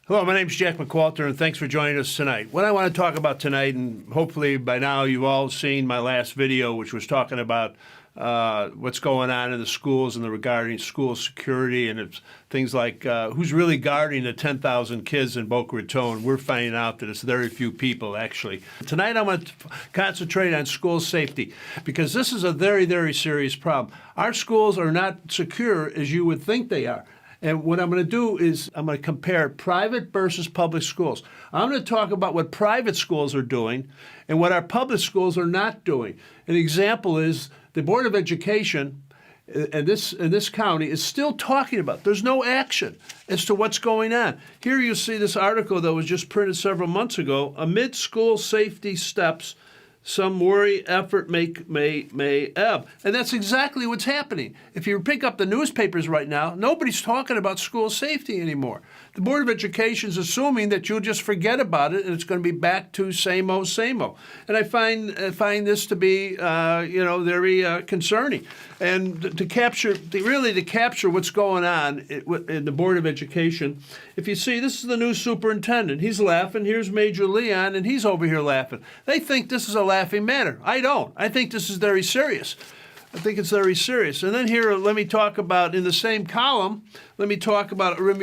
Hello, my name is Jack McQualter, and thanks for joining us tonight. What I want to talk about tonight, and hopefully by now you've all seen my last video, which was talking about what's going on in the schools and regarding school security, and it's things like who's really guarding the 10,000 kids in Boca Raton. We're finding out that it's very few people, actually. Tonight I want to concentrate on school safety, because this is a very, very serious problem. Our schools are not secure as you would think they are. And what I'm going to do is I'm going to compare private versus public schools. I'm going to talk about what private schools are doing and what our public schools are not doing. An example is the Board of Education in this county is still talking about. There's no action as to what's going on. Here you see this article that was just printed several months ago. Amid school safety steps, some worry effort may ebb. And that's exactly what's happening. If you pick up the newspapers right now, nobody's talking about school safety anymore. The Board of Education is assuming that you'll just forget about it and it's going to be back to same old, same old. And I find this to be, very concerning. And to capture what's going on in the Board of Education, if you see, this is the new superintendent. He's laughing. Here's Major Leon, and he's over here laughing. They think this is a laughing matter. I don't. I think this is very serious. I think it's very serious. And then here, let me talk about, in the same column, let me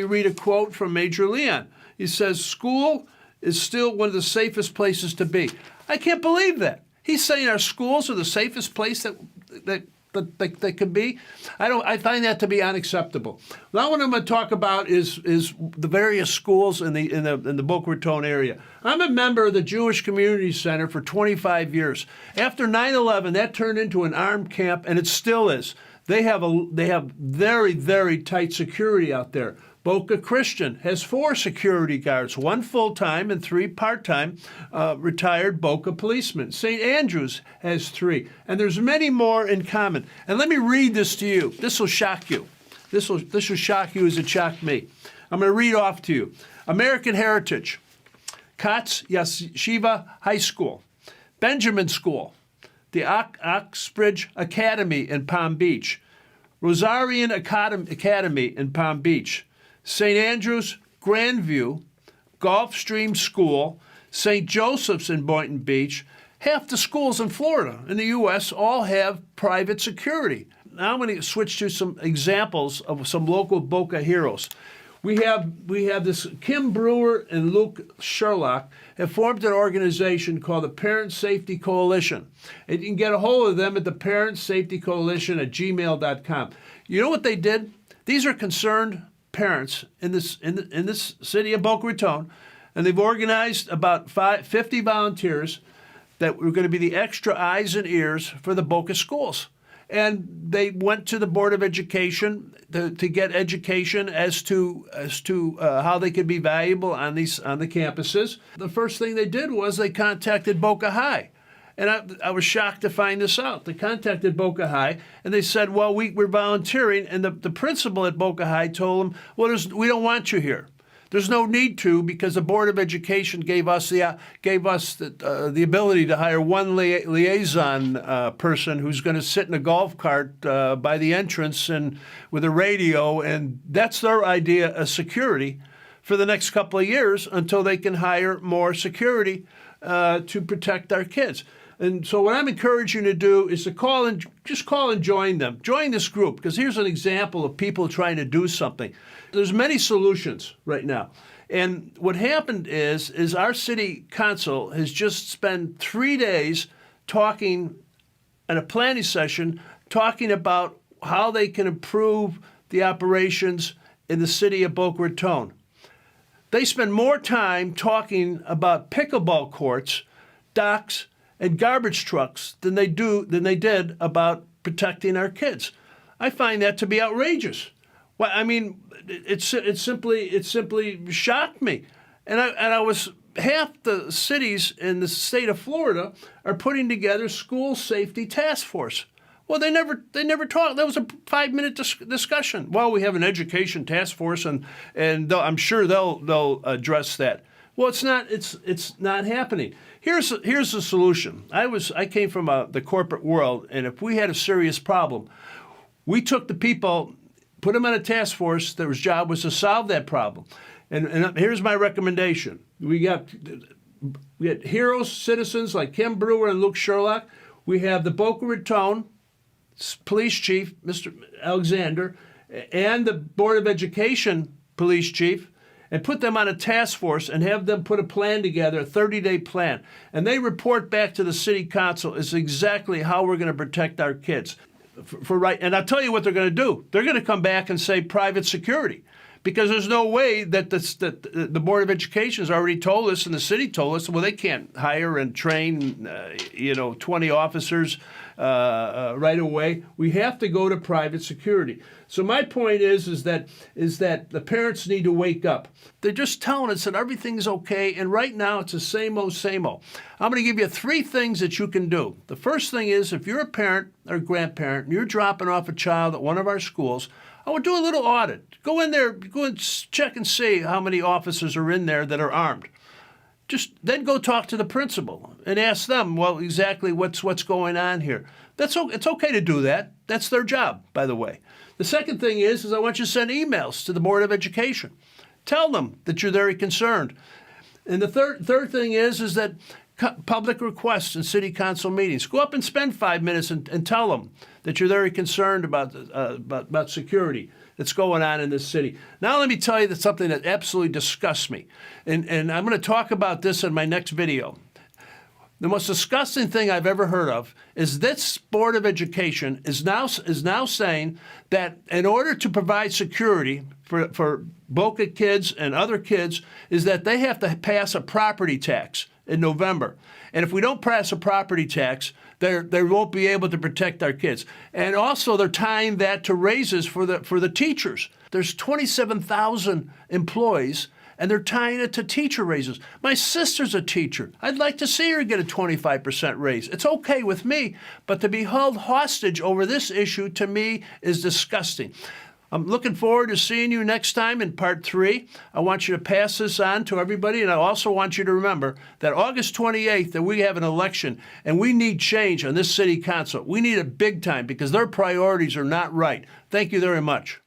read a quote from Major Leon. He says, "School is still one of the safest places to be." I can't believe that. He's saying our schools are the safest place that could be. I find that to be unacceptable. Now, what I'm going to talk about is the various schools in the Boca Raton area. I'm a member of the Jewish Community Center for 25 years. After 9/11, that turned into an armed camp, and it still is. They have very, very tight security out there. Boca Christian has 4 security guards, 1 full-time and 3 part-time retired Boca policemen. St. Andrews has 3, and there's many more in common. And let me read this to you. This will shock you. This will shock you as it shocked me. I'm going to read off to you. American Heritage, Katz Yeshiva High School, Benjamin School, the Oxbridge Academy in Palm Beach, Rosarian Academy in Palm Beach, St. Andrews, Grandview, Gulfstream School, St. Joseph's in Boynton Beach. Half the schools in Florida, in the U.S., all have private security. Now I'm going to switch to some examples of some local Boca heroes. We have this Kim Brewer and Luke Sherlock have formed an organization called the Parent Safety Coalition. And you can get a hold of them at the parentsafetycoalition@gmail.com. You know what they did? These are concerned parents in this city of Boca Raton, and they've organized about 50 volunteers that were going to be the extra eyes and ears for the Boca schools. And they went to the Board of Education to get education as to how they could be valuable on the campuses. The first thing they did was they contacted Boca High. And I was shocked to find this out. They contacted Boca High, and they said, well, we're volunteering. And the principal at Boca High told them, well, we don't want you here. There's no need to, because the Board of Education gave us the ability to hire one liaison person who's going to sit in a golf cart by the entrance and with a radio, and that's their idea of security for the next couple of years until they can hire more security to protect our kids. And so what I'm encouraging you to do is to call and join them. Join this group, because here's an example of people trying to do something. There's many solutions right now. And what happened is our city council has just spent 3 days talking at a planning session, talking about how they can improve the operations in the city of Boca Raton. They spend more time talking about pickleball courts, docks, and garbage trucks than they did about protecting our kids. I find that to be outrageous. Well, I mean, it simply shocked me, and I was half the cities in the state of Florida are putting together school safety task force. Well, they never talked. That was a 5-minute discussion. Well, we have an education task force, and I'm sure they'll address that. Well, it's not happening. Here's the solution. I came from the corporate world, and if we had a serious problem, we took the people, put them on a task force. Their job was to solve that problem. And here's my recommendation. We got hero citizens like Kim Brewer and Luke Sherlock. We have the Boca Raton police chief, Mr. Alexander, and the Board of Education police chief, and put them on a task force and have them put a plan together, a 30-day plan. And they report back to the city council is exactly how we're going to protect our kids. And I'll tell you what they're going to do. They're going to come back and say private security, because there's no way that the Board of Education has already told us, and the city told us, well, they can't hire and train 20 officers right away. We have to go to private security. So my point is that the parents need to wake up. They're just telling us that everything's okay, and right now it's the same old, same old. I'm going to give you 3 things that you can do. The first thing is, if you're a parent or grandparent and you're dropping off a child at one of our schools, I would do a little audit. Go in there, go and check and see how many officers are in there that are armed. Just then go talk to the principal and ask them, well, exactly what's going on here. It's okay to do that. That's their job, by the way. The second thing is I want you to send emails to the Board of Education. Tell them that you're very concerned. And the third thing is that public requests in city council meetings. Go up and spend 5 minutes and tell them that you're very concerned about security that's going on in this city. Now let me tell you something that absolutely disgusts me. And I'm going to talk about this in my next video. The most disgusting thing I've ever heard of is this Board of Education is now saying that in order to provide security for Boca kids and other kids is that they have to pass a property tax in November. And if we don't pass a property tax, they won't be able to protect our kids. And also they're tying that to raises for the teachers. There's 27,000 employees, and they're tying it to teacher raises. My sister's a teacher. I'd like to see her get a 25% raise. It's okay with me, but to be held hostage over this issue, to me, is disgusting. I'm looking forward to seeing you next time in part 3. I want you to pass this on to everybody, and I also want you to remember that August 28th, that we have an election, and we need change on this city council. We need it big time because their priorities are not right. Thank you very much.